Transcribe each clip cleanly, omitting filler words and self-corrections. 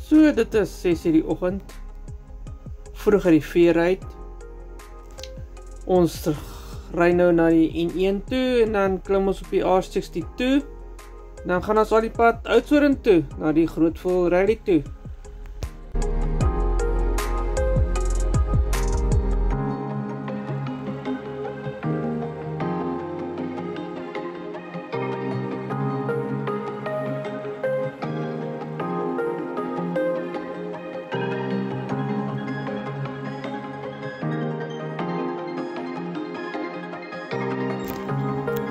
So dit is 6:00 die oggend. Vroeg uit die veer uit. Ons ry nou na die N1 toe en dan klim ons op die R62. Dan gaan ons al die pad Oudtshoorn toe na die Grootveld Rally toe.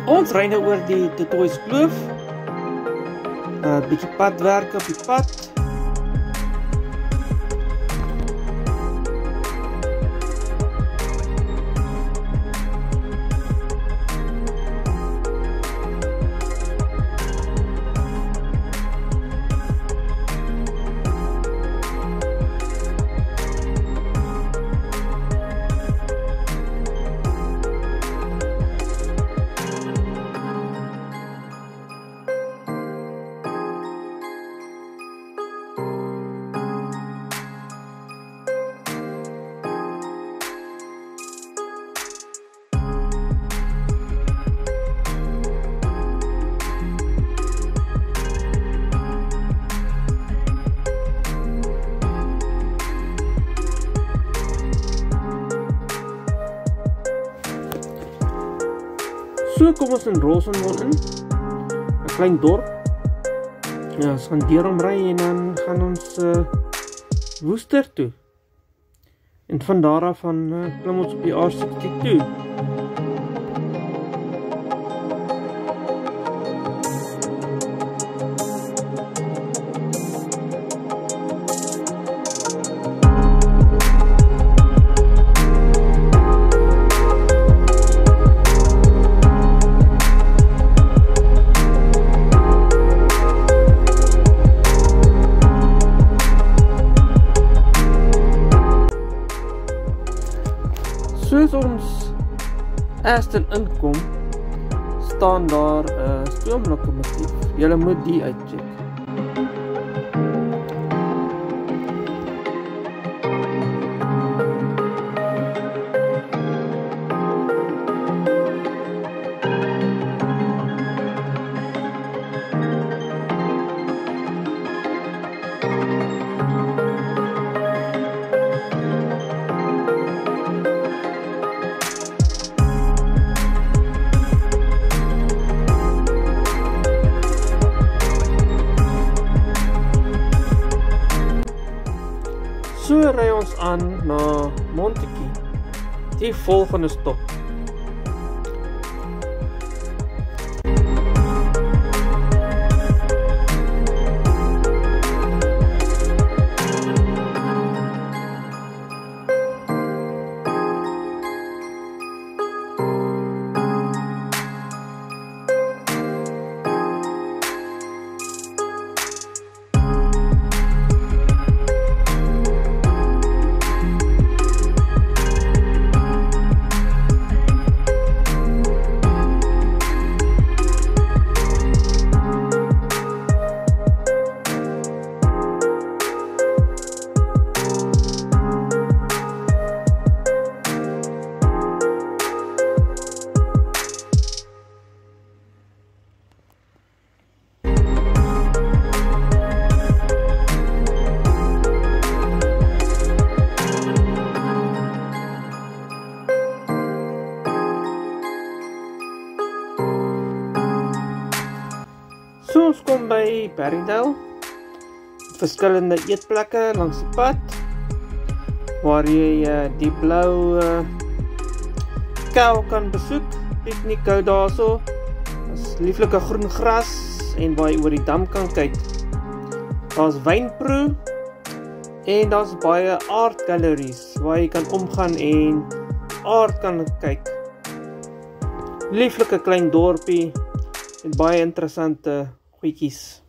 Ons ry nou oor die Totoys Kloof. Bietjie padwerk op die pad. So kom ons in Rosenwil in, 'n klein dorp. Ja, ons gaan deur omry en dan gaan ons Woester toe. En van daar af klim ons op die R62. Soos ons Aston inkom, staan daar 'n stoomlokomotief. Julle moet die uitcheck. So ry ons aan na Montetjie, die volgende stop. So ons kom by Berrydale, verskillende eetplekke langs die pad, waar jy die blou kou kan besoek, piknik hou daarso. Daar's lieflike groen gras en waar jy oor die dam kan kyk. Daar's wynproe en daar's baie art galleries waar jy kan omgaan en art kan kyk. Lieflike klein dorpie en baie interessante goedjies.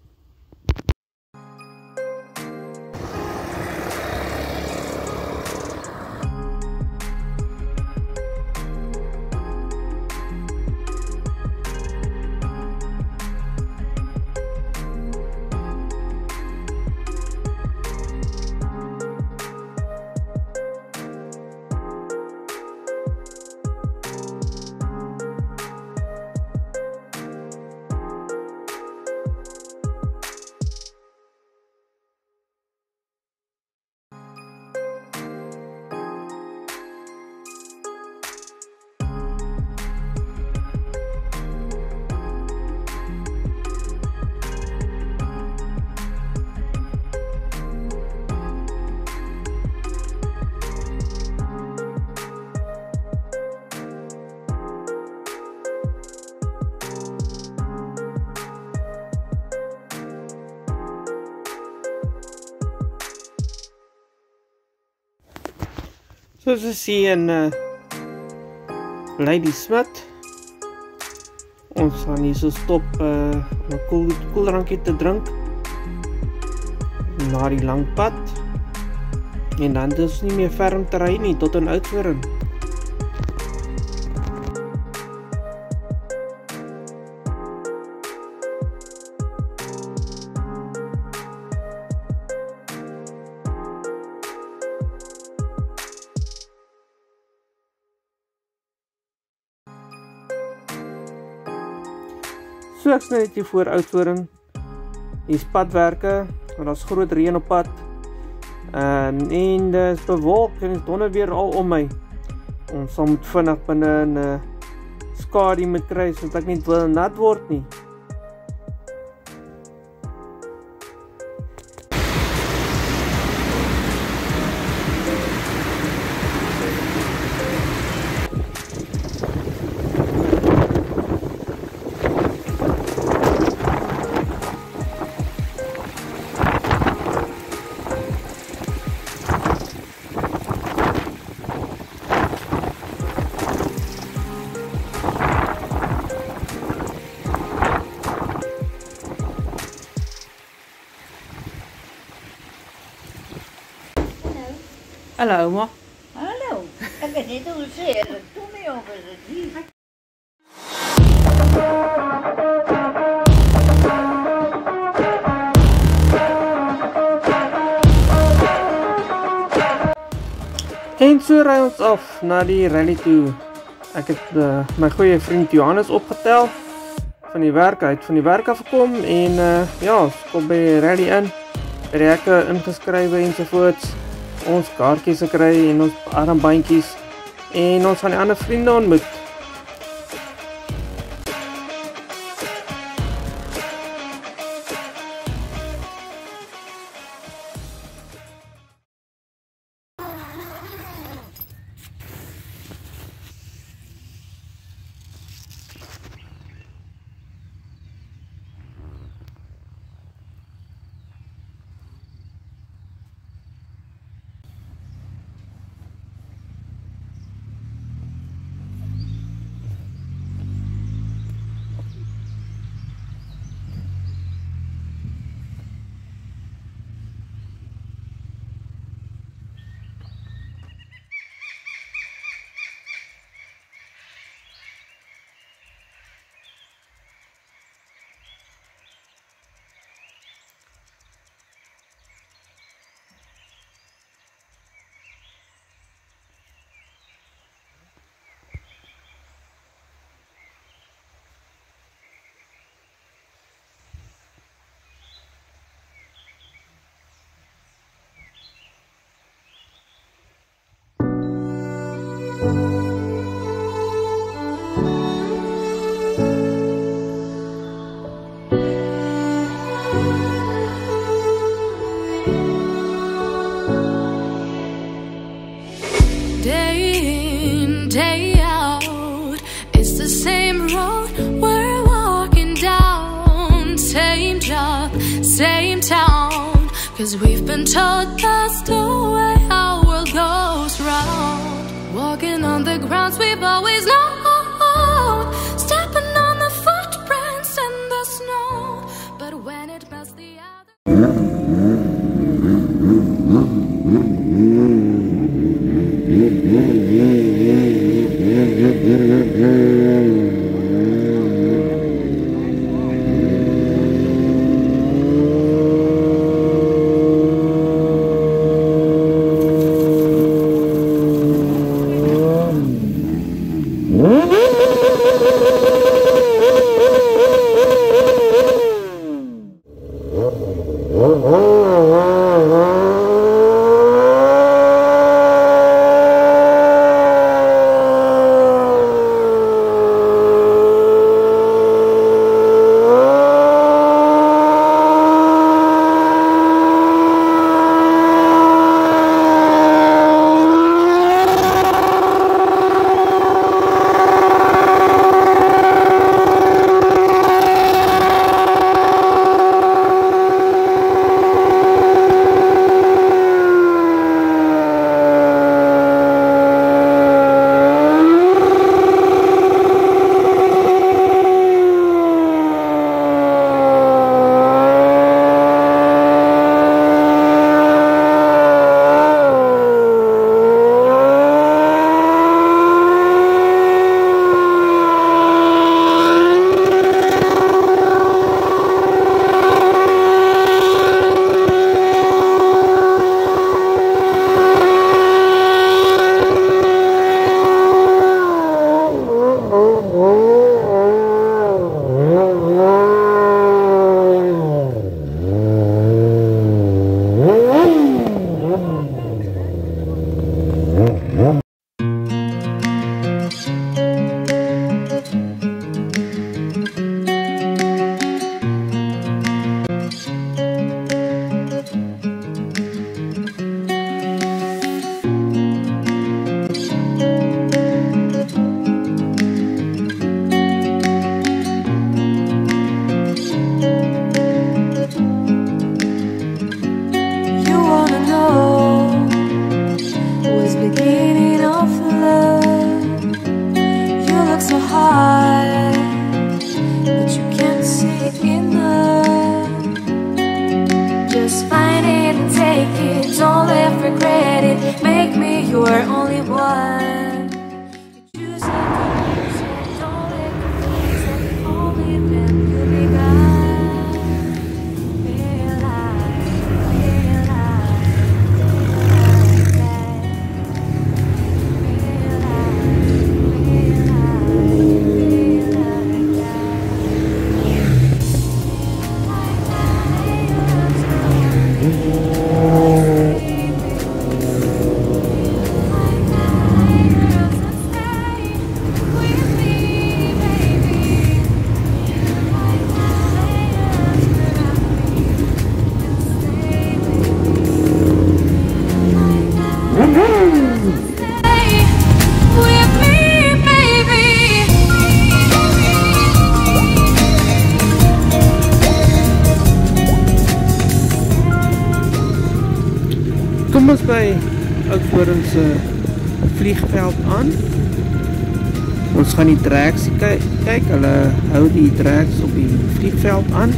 Soos jy sien Lady Smith. Ons gaan hier so stop om 'n koeldrankie te drink na die lang pad. En dan is nie meer ver om te ry nie tot in Oudtshoorn. So ek sny net hier voor Oudtshoorn. Hier is padwerke, want daar's groot reën op pad. En dit is bewolk en dit donder weer al om my. Ons sal moet vinnig binne 'n skadu moet kry sodat ek nie wil nat word nie. Hallo ouma. Hallo, ek het net al gesê, dat toe nie over dit hier. En so ry ons af na die rally toe. Ek het my goeie vriend Johannes opgetel van die werk uit, van die werk af gekom en ja, ons kom by die rally in, by die hekke ingeskrywe ensovoorts. Ons kaartjies gekry en ons armbandjies en ons gaan die ander vriende ontmoet. Day out, it's the same road we're walking down, same job, same town, 'cause we've been told that's the way our world goes round. Walking on the grounds we've always known, stepping on the footprints in the snow, but when it melts the other. Oh, regret it. Make me your only one. You choose it, don't let me face it. Only then you be gone. Feel like Kom ons by Oudtshoorn se vliegveld aan. Ons gaan die tracks kyk. Hulle hou die tracks op die vliegveld aan.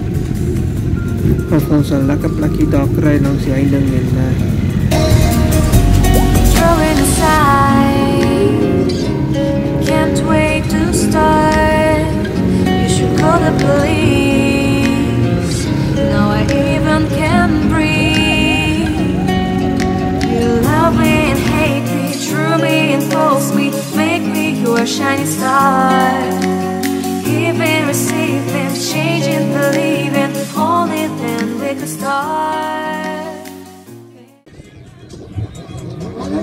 Ons gaan ons 'n lekker plekkie daar kry langs die heining en throwing aside, can't wait to start. You should call the police. Now I even can breathe. You love me and hate me, true me and false me, make me your shining star. Giving, receiving, changing, believing, only then we could start.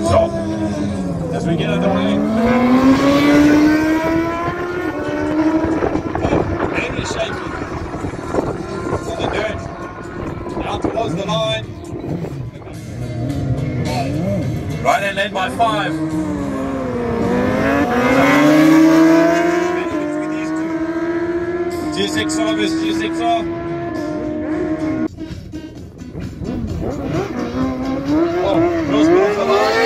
So, as we get underway, hand is shaking on the dirt, now towards the line, right hand led by 5. Between these two, G6 service, G6R. Oh, close off the line.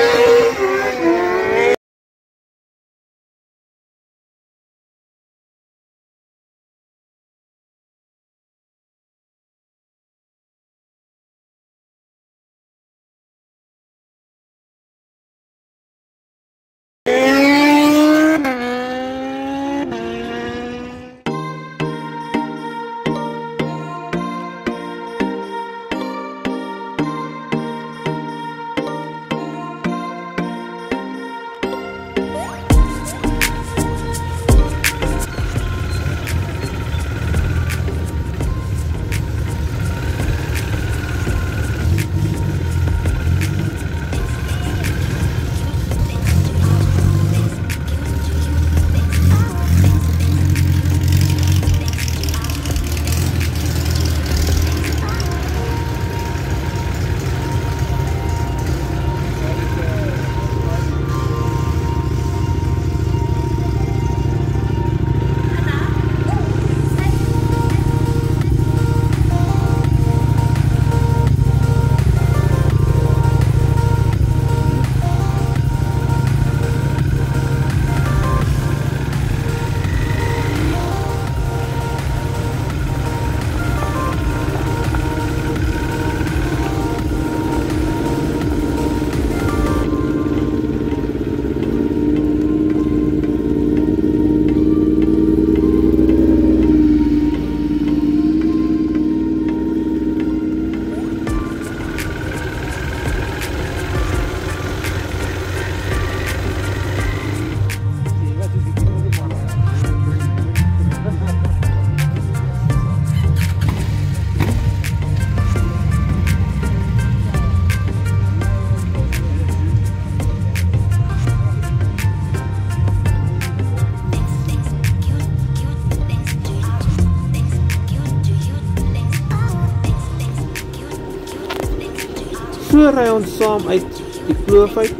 So ry ons saam uit die kloof uit.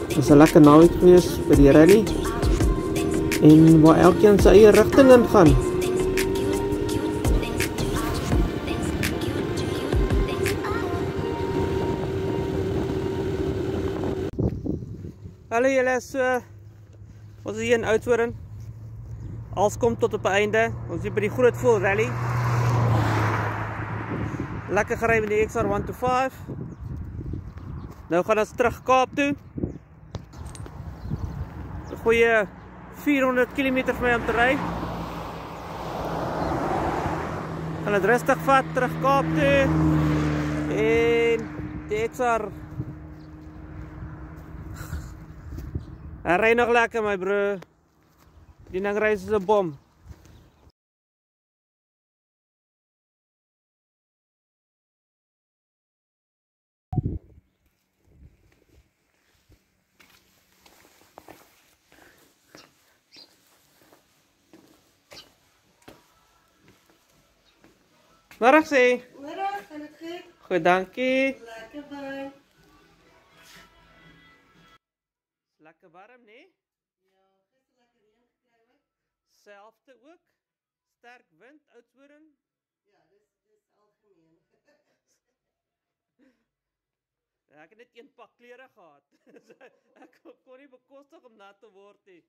Dit was 'n lekker naweek gewees by die rally. En waar elkeen sy eie rigting in gaan. Hallo julle, so ons is hier in Oudtshoorn. Alles kom tot op 'n einde. Ons is hier by die Groot Voël Rally. Lekker gery met die XR125. Nou gaan ons terug Kaap toe. 'n Goeie 400 km vir my om te ry. Gaan dit rustig vat terug Kaap toe. En dit is Hy ry nog lekker my bro. Die ding ry soos 'n bom. Middag sê. Middag, gaan dit goed? Goed, dankie. Lekker bye. Lekker warm, nee? Ja, gister lekker reën gekry ook. Selfde ook. Sterk wind, Oudtshoorn. Ja, dis algemeen. Ja, ek het net een pak klere gehad. So, ek kon nie bekostig om nat te word nie.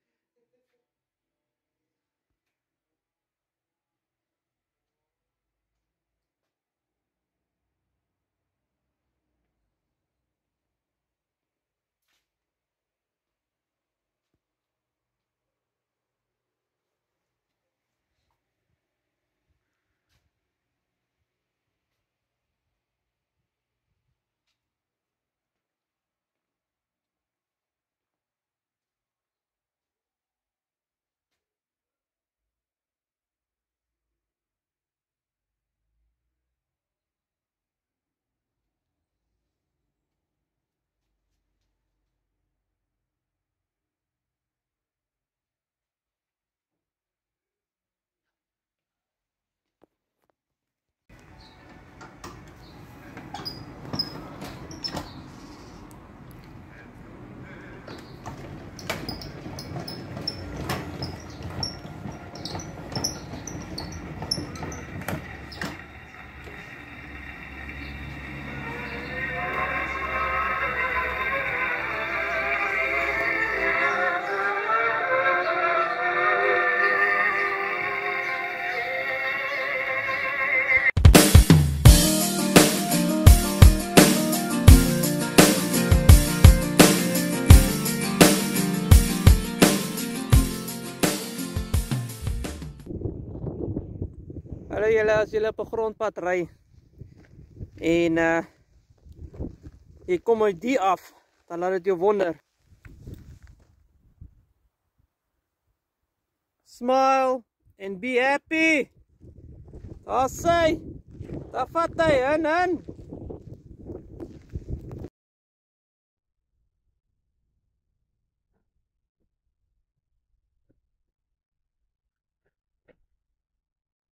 Hallo julle, as julle op 'n grondpad ry en jy kom uit die af, dan laat dit jou wonder. Smile and be happy. Daar sê, daar vat hy in.